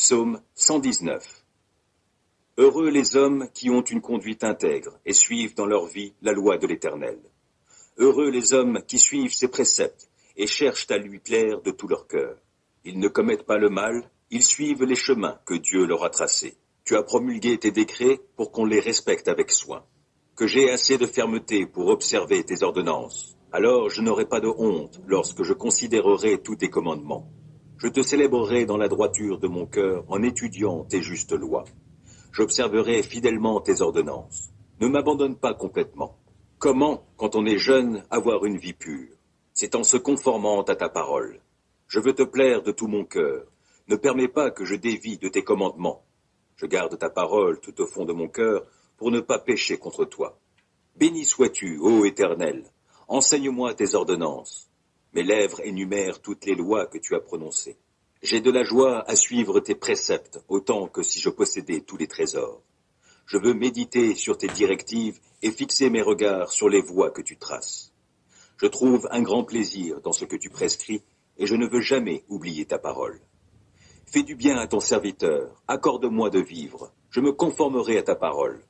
Psaume 119. Heureux les hommes qui ont une conduite intègre et suivent dans leur vie la loi de l'Éternel. Heureux les hommes qui suivent ses préceptes et cherchent à lui plaire de tout leur cœur. Ils ne commettent pas le mal, ils suivent les chemins que Dieu leur a tracés. Tu as promulgué tes décrets pour qu'on les respecte avec soin. Que j'ai assez de fermeté pour observer tes ordonnances. Alors je n'aurai pas de honte lorsque je considérerai tous tes commandements. Je te célébrerai dans la droiture de mon cœur en étudiant tes justes lois. J'observerai fidèlement tes ordonnances. Ne m'abandonne pas complètement. Comment, quand on est jeune, avoir une vie pure? C'est en se conformant à ta parole. Je veux te plaire de tout mon cœur. Ne permets pas que je dévie de tes commandements. Je garde ta parole tout au fond de mon cœur pour ne pas pécher contre toi. Béni sois-tu, ô Éternel. Enseigne-moi tes ordonnances. Mes lèvres énumèrent toutes les lois que tu as prononcées. J'ai de la joie à suivre tes préceptes, autant que si je possédais tous les trésors. Je veux méditer sur tes directives et fixer mes regards sur les voies que tu traces. Je trouve un grand plaisir dans ce que tu prescris, et je ne veux jamais oublier ta parole. Fais du bien à ton serviteur, accorde-moi de vivre, je me conformerai à ta parole.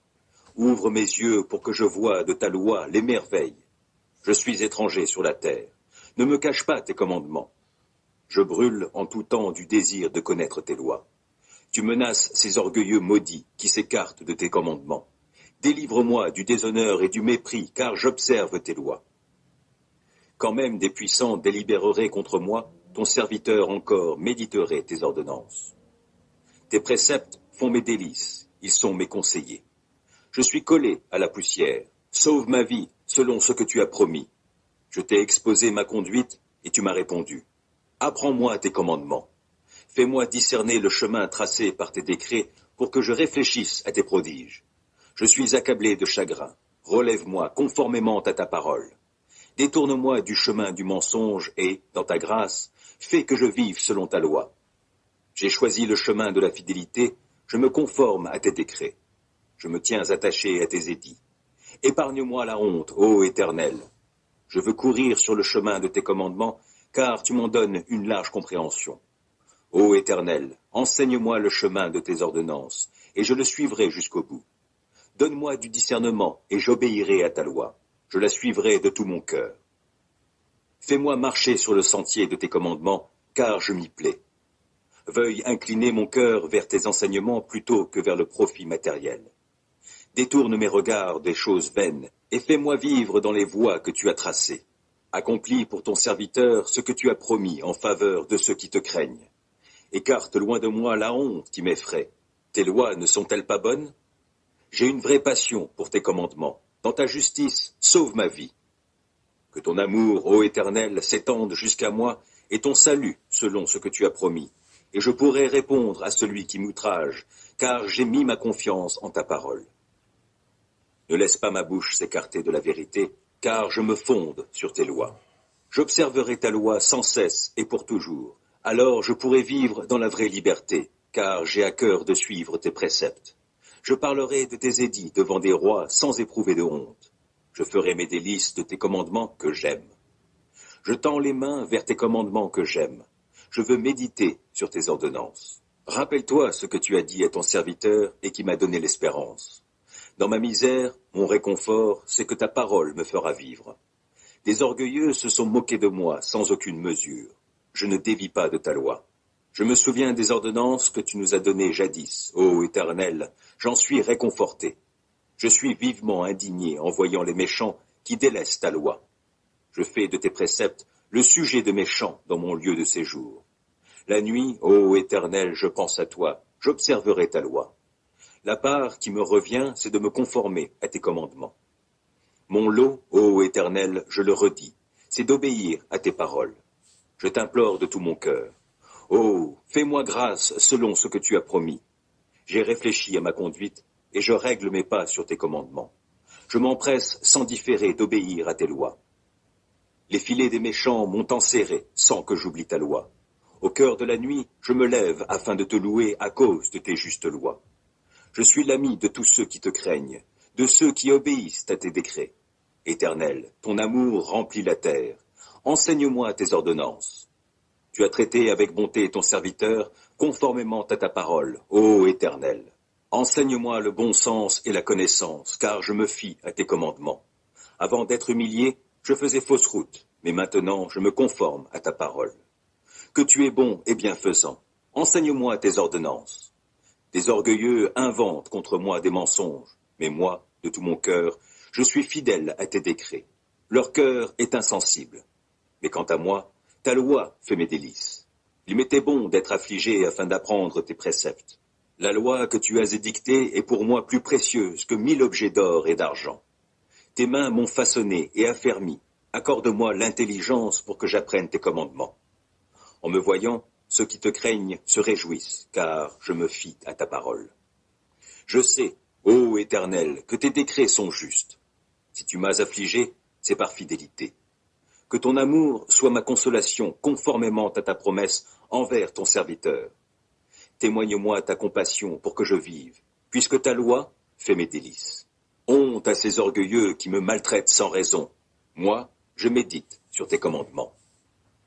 Ouvre mes yeux pour que je voie de ta loi les merveilles. Je suis étranger sur la terre. Ne me cache pas tes commandements. Je brûle en tout temps du désir de connaître tes lois. Tu menaces ces orgueilleux maudits qui s'écartent de tes commandements. Délivre-moi du déshonneur et du mépris, car j'observe tes lois. Quand même des puissants délibéreraient contre moi, ton serviteur encore méditerait tes ordonnances. Tes préceptes font mes délices, ils sont mes conseillers. Je suis collé à la poussière. Sauve ma vie selon ce que tu as promis. Je t'ai exposé ma conduite et tu m'as répondu. Apprends-moi tes commandements. Fais-moi discerner le chemin tracé par tes décrets pour que je réfléchisse à tes prodiges. Je suis accablé de chagrin. Relève-moi conformément à ta parole. Détourne-moi du chemin du mensonge et, dans ta grâce, fais que je vive selon ta loi. J'ai choisi le chemin de la fidélité, je me conforme à tes décrets. Je me tiens attaché à tes édits. Épargne-moi la honte, ô Éternel. Je veux courir sur le chemin de tes commandements, car tu m'en donnes une large compréhension. Ô Éternel, enseigne-moi le chemin de tes ordonnances, et je le suivrai jusqu'au bout. Donne-moi du discernement, et j'obéirai à ta loi. Je la suivrai de tout mon cœur. Fais-moi marcher sur le sentier de tes commandements, car je m'y plais. Veuille incliner mon cœur vers tes enseignements plutôt que vers le profit matériel. Détourne mes regards des choses vaines, et fais-moi vivre dans les voies que tu as tracées. Accomplis pour ton serviteur ce que tu as promis en faveur de ceux qui te craignent. Écarte loin de moi la honte qui m'effraie. Tes lois ne sont-elles pas bonnes? J'ai une vraie passion pour tes commandements. Dans ta justice, sauve ma vie. Que ton amour, ô Éternel, s'étende jusqu'à moi, et ton salut selon ce que tu as promis. Et je pourrai répondre à celui qui m'outrage, car j'ai mis ma confiance en ta parole. Ne laisse pas ma bouche s'écarter de la vérité, car je me fonde sur tes lois. J'observerai ta loi sans cesse et pour toujours. Alors je pourrai vivre dans la vraie liberté, car j'ai à cœur de suivre tes préceptes. Je parlerai de tes édits devant des rois sans éprouver de honte. Je ferai mes délices de tes commandements que j'aime. Je tends les mains vers tes commandements que j'aime. Je veux méditer sur tes ordonnances. Rappelle-toi ce que tu as dit à ton serviteur et qui m'a donné l'espérance. Dans ma misère, mon réconfort, c'est que ta parole me fera vivre. Des orgueilleux se sont moqués de moi sans aucune mesure. Je ne dévie pas de ta loi. Je me souviens des ordonnances que tu nous as données jadis. Ô Éternel, j'en suis réconforté. Je suis vivement indigné en voyant les méchants qui délaissent ta loi. Je fais de tes préceptes le sujet de mes chants dans mon lieu de séjour. La nuit, ô Éternel, je pense à toi, j'observerai ta loi. La part qui me revient, c'est de me conformer à tes commandements. Mon lot, ô Éternel, je le redis, c'est d'obéir à tes paroles. Je t'implore de tout mon cœur. Oh, fais-moi grâce selon ce que tu as promis. J'ai réfléchi à ma conduite et je règle mes pas sur tes commandements. Je m'empresse sans différer d'obéir à tes lois. Les filets des méchants m'ont enserré sans que j'oublie ta loi. Au cœur de la nuit, je me lève afin de te louer à cause de tes justes lois. Je suis l'ami de tous ceux qui te craignent, de ceux qui obéissent à tes décrets. Éternel, ton amour remplit la terre. Enseigne-moi tes ordonnances. Tu as traité avec bonté ton serviteur conformément à ta parole, ô Éternel. Enseigne-moi le bon sens et la connaissance, car je me fie à tes commandements. Avant d'être humilié, je faisais fausse route, mais maintenant je me conforme à ta parole. Que tu es bon et bienfaisant, enseigne-moi tes ordonnances. Des orgueilleux inventent contre moi des mensonges, mais moi, de tout mon cœur, je suis fidèle à tes décrets. Leur cœur est insensible. Mais quant à moi, ta loi fait mes délices. Il m'était bon d'être affligé afin d'apprendre tes préceptes. La loi que tu as édictée est pour moi plus précieuse que 1000 objets d'or et d'argent. Tes mains m'ont façonné et affermi. Accorde-moi l'intelligence pour que j'apprenne tes commandements. En me voyant, ceux qui te craignent se réjouissent, car je me fie à ta parole. Je sais, ô Éternel, que tes décrets sont justes. Si tu m'as affligé, c'est par fidélité. Que ton amour soit ma consolation conformément à ta promesse envers ton serviteur. Témoigne-moi ta compassion pour que je vive, puisque ta loi fait mes délices. Honte à ces orgueilleux qui me maltraitent sans raison. Moi, je médite sur tes commandements.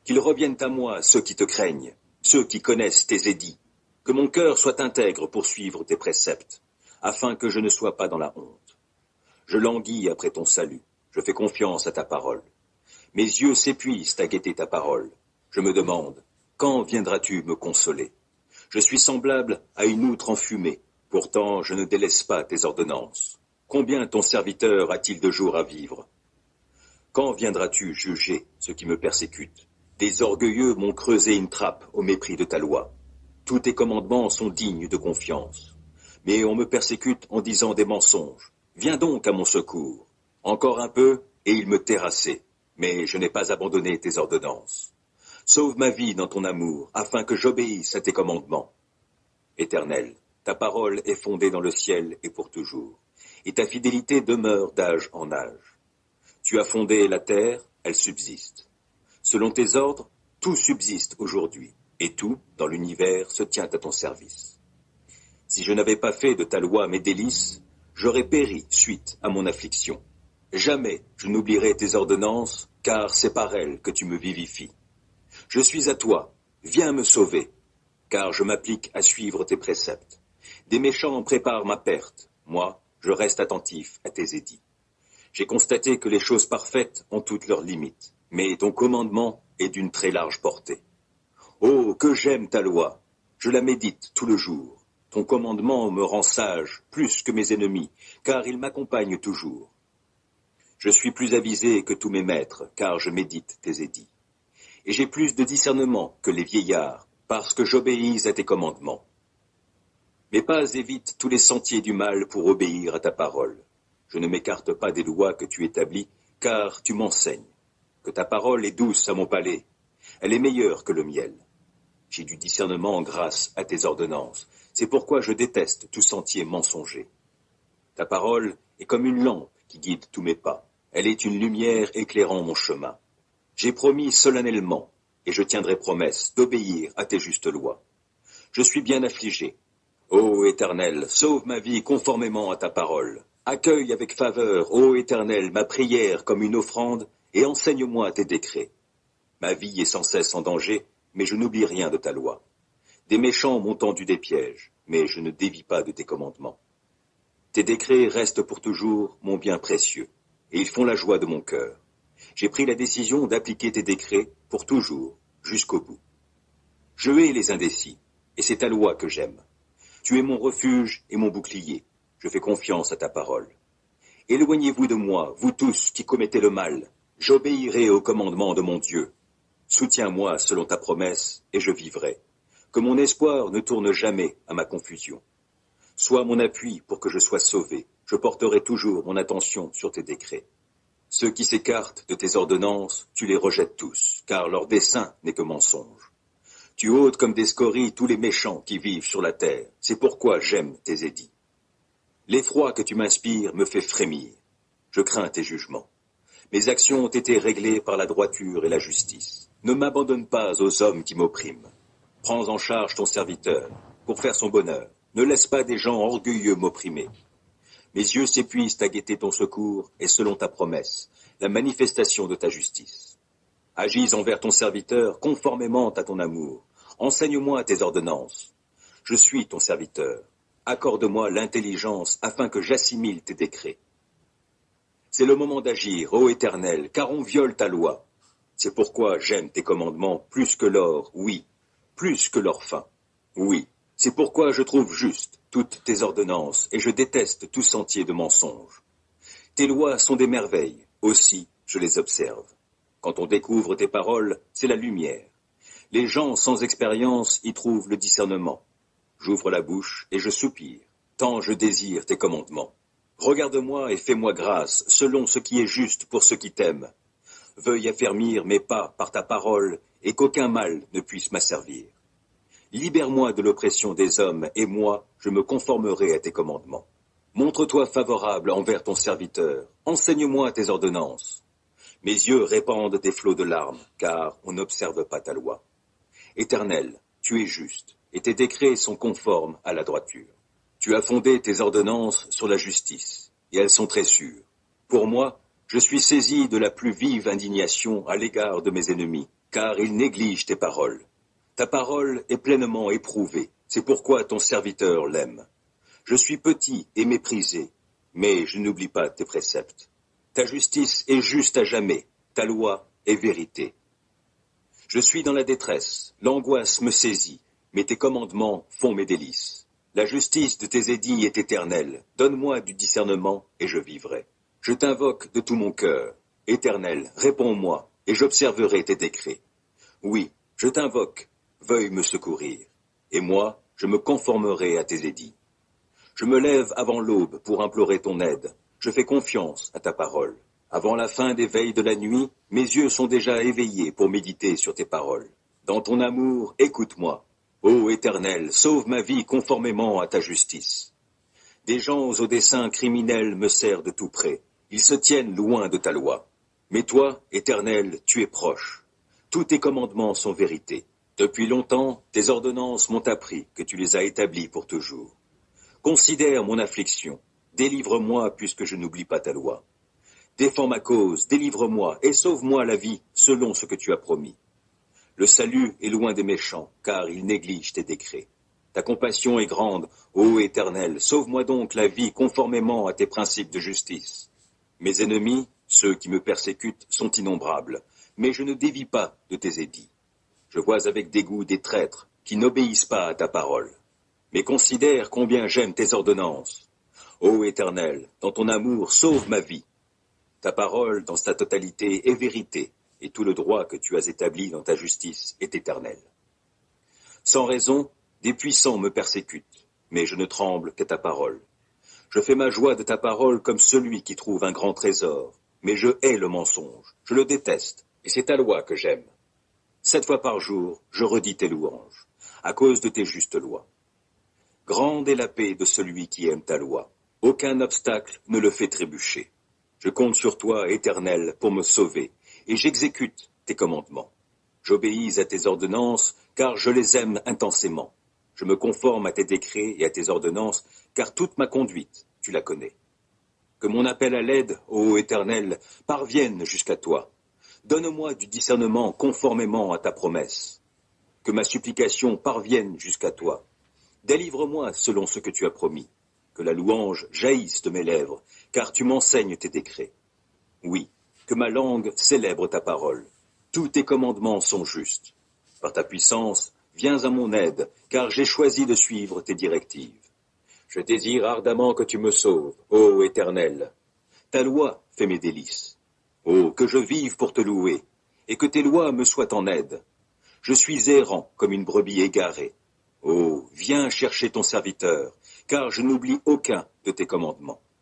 Qu'ils reviennent à moi ceux qui te craignent, ceux qui connaissent tes édits. Que mon cœur soit intègre pour suivre tes préceptes, afin que je ne sois pas dans la honte. Je languis après ton salut, je fais confiance à ta parole. Mes yeux s'épuisent à guetter ta parole. Je me demande, quand viendras-tu me consoler? Je suis semblable à une outre enfumée, pourtant je ne délaisse pas tes ordonnances. Combien ton serviteur a-t-il de jours à vivre? Quand viendras-tu juger ceux qui me persécutent? Des orgueilleux m'ont creusé une trappe au mépris de ta loi. Tous tes commandements sont dignes de confiance. Mais on me persécute en disant des mensonges. Viens donc à mon secours. Encore un peu, et il me terrassait. Mais je n'ai pas abandonné tes ordonnances. Sauve ma vie dans ton amour, afin que j'obéisse à tes commandements. Éternel, ta parole est fondée dans le ciel et pour toujours, et ta fidélité demeure d'âge en âge. Tu as fondé la terre, elle subsiste. Selon tes ordres, tout subsiste aujourd'hui, et tout, dans l'univers, se tient à ton service. Si je n'avais pas fait de ta loi mes délices, j'aurais péri suite à mon affliction. Jamais je n'oublierai tes ordonnances, car c'est par elles que tu me vivifies. Je suis à toi, viens me sauver, car je m'applique à suivre tes préceptes. Des méchants préparent ma perte, moi, je reste attentif à tes édits. J'ai constaté que les choses parfaites ont toutes leurs limites, mais ton commandement est d'une très large portée. Oh, que j'aime ta loi, je la médite tout le jour. Ton commandement me rend sage plus que mes ennemis, car il m'accompagne toujours. Je suis plus avisé que tous mes maîtres, car je médite tes édits. Et j'ai plus de discernement que les vieillards, parce que j'obéis à tes commandements. Mes pas évitent tous les sentiers du mal pour obéir à ta parole. Je ne m'écarte pas des lois que tu établis, car tu m'enseignes. Que ta parole est douce à mon palais, elle est meilleure que le miel. J'ai du discernement grâce à tes ordonnances, c'est pourquoi je déteste tout sentier mensonger. Ta parole est comme une lampe qui guide tous mes pas, elle est une lumière éclairant mon chemin. J'ai promis solennellement, et je tiendrai promesse, d'obéir à tes justes lois. Je suis bien affligé. Ô Éternel, sauve ma vie conformément à ta parole. Accueille avec faveur, ô Éternel, ma prière comme une offrande, et enseigne-moi tes décrets. Ma vie est sans cesse en danger, mais je n'oublie rien de ta loi. Des méchants m'ont tendu des pièges, mais je ne dévie pas de tes commandements. Tes décrets restent pour toujours mon bien précieux, et ils font la joie de mon cœur. J'ai pris la décision d'appliquer tes décrets pour toujours, jusqu'au bout. Je hais les indécis, et c'est ta loi que j'aime. Tu es mon refuge et mon bouclier, je fais confiance à ta parole. Éloignez-vous de moi, vous tous qui commettez le mal, j'obéirai au commandement de mon Dieu. Soutiens-moi selon ta promesse, et je vivrai. Que mon espoir ne tourne jamais à ma confusion. Sois mon appui pour que je sois sauvé, je porterai toujours mon attention sur tes décrets. Ceux qui s'écartent de tes ordonnances, tu les rejettes tous, car leur dessein n'est que mensonge. Tu ôtes comme des scories tous les méchants qui vivent sur la terre, c'est pourquoi j'aime tes édits. L'effroi que tu m'inspires me fait frémir, je crains tes jugements. Mes actions ont été réglées par la droiture et la justice. Ne m'abandonne pas aux hommes qui m'oppriment. Prends en charge ton serviteur, pour faire son bonheur. Ne laisse pas des gens orgueilleux m'opprimer. Mes yeux s'épuisent à guetter ton secours, et selon ta promesse, la manifestation de ta justice. Agis envers ton serviteur conformément à ton amour. Enseigne-moi tes ordonnances. Je suis ton serviteur. Accorde-moi l'intelligence afin que j'assimile tes décrets. C'est le moment d'agir, ô Éternel, car on viole ta loi. C'est pourquoi j'aime tes commandements plus que l'or, oui, plus que l'or fin. Oui, c'est pourquoi je trouve juste toutes tes ordonnances et je déteste tout sentier de mensonge. Tes lois sont des merveilles, aussi je les observe. Quand on découvre tes paroles, c'est la lumière. Les gens sans expérience y trouvent le discernement. J'ouvre la bouche et je soupire, tant je désire tes commandements. Regarde-moi et fais-moi grâce, selon ce qui est juste pour ceux qui t'aiment. Veuille affermir mes pas par ta parole, et qu'aucun mal ne puisse m'asservir. Libère-moi de l'oppression des hommes, et moi, je me conformerai à tes commandements. Montre-toi favorable envers ton serviteur, enseigne-moi tes ordonnances. Mes yeux répandent des flots de larmes, car on n'observe pas ta loi. Éternel, tu es juste, et tes décrets sont conformes à la droiture. Tu as fondé tes ordonnances sur la justice, et elles sont très sûres. Pour moi, je suis saisi de la plus vive indignation à l'égard de mes ennemis, car ils négligent tes paroles. Ta parole est pleinement éprouvée, c'est pourquoi ton serviteur l'aime. Je suis petit et méprisé, mais je n'oublie pas tes préceptes. Ta justice est juste à jamais, ta loi est vérité. Je suis dans la détresse, l'angoisse me saisit, mais tes commandements font mes délices. La justice de tes édits est éternelle, donne-moi du discernement et je vivrai. Je t'invoque de tout mon cœur. Éternel, réponds-moi, et j'observerai tes décrets. Oui, je t'invoque, veuille me secourir. Et moi, je me conformerai à tes édits. Je me lève avant l'aube pour implorer ton aide. Je fais confiance à ta parole. Avant la fin des veilles de la nuit, mes yeux sont déjà éveillés pour méditer sur tes paroles. Dans ton amour, écoute-moi. Ô Éternel, sauve ma vie conformément à ta justice. Des gens aux desseins criminels me serrent de tout près. Ils se tiennent loin de ta loi. Mais toi, Éternel, tu es proche. Tous tes commandements sont vérité. Depuis longtemps, tes ordonnances m'ont appris que tu les as établies pour toujours. Considère mon affliction. Délivre-moi puisque je n'oublie pas ta loi. Défends ma cause, délivre-moi et sauve-moi la vie selon ce que tu as promis. Le salut est loin des méchants, car ils négligent tes décrets. Ta compassion est grande, ô Éternel, sauve-moi donc la vie conformément à tes principes de justice. Mes ennemis, ceux qui me persécutent, sont innombrables, mais je ne dévie pas de tes édits. Je vois avec dégoût des traîtres qui n'obéissent pas à ta parole. Mais considère combien j'aime tes ordonnances. Ô Éternel, dans ton amour, sauve ma vie. Ta parole, dans sa totalité, est vérité, et tout le droit que tu as établi dans ta justice est éternel. Sans raison, des puissants me persécutent, mais je ne tremble qu'à ta parole. Je fais ma joie de ta parole comme celui qui trouve un grand trésor, mais je hais le mensonge, je le déteste, et c'est ta loi que j'aime. 7 fois par jour, je redis tes louanges, à cause de tes justes lois. Grande est la paix de celui qui aime ta loi. Aucun obstacle ne le fait trébucher. Je compte sur toi, Éternel, pour me sauver, et j'exécute tes commandements. J'obéis à tes ordonnances, car je les aime intensément. Je me conforme à tes décrets et à tes ordonnances, car toute ma conduite, tu la connais. Que mon appel à l'aide, ô Éternel, parvienne jusqu'à toi. Donne-moi du discernement conformément à ta promesse. Que ma supplication parvienne jusqu'à toi. Délivre-moi selon ce que tu as promis. Que la louange jaillisse de mes lèvres, car tu m'enseignes tes décrets. Oui, que ma langue célèbre ta parole. Tous tes commandements sont justes. Par ta puissance, viens à mon aide, car j'ai choisi de suivre tes directives. Je désire ardemment que tu me sauves, ô Éternel. Ta loi fait mes délices. Oh, que je vive pour te louer, et que tes lois me soient en aide. Je suis errant comme une brebis égarée. Oh, viens chercher ton serviteur, car je n'oublie aucun de tes commandements.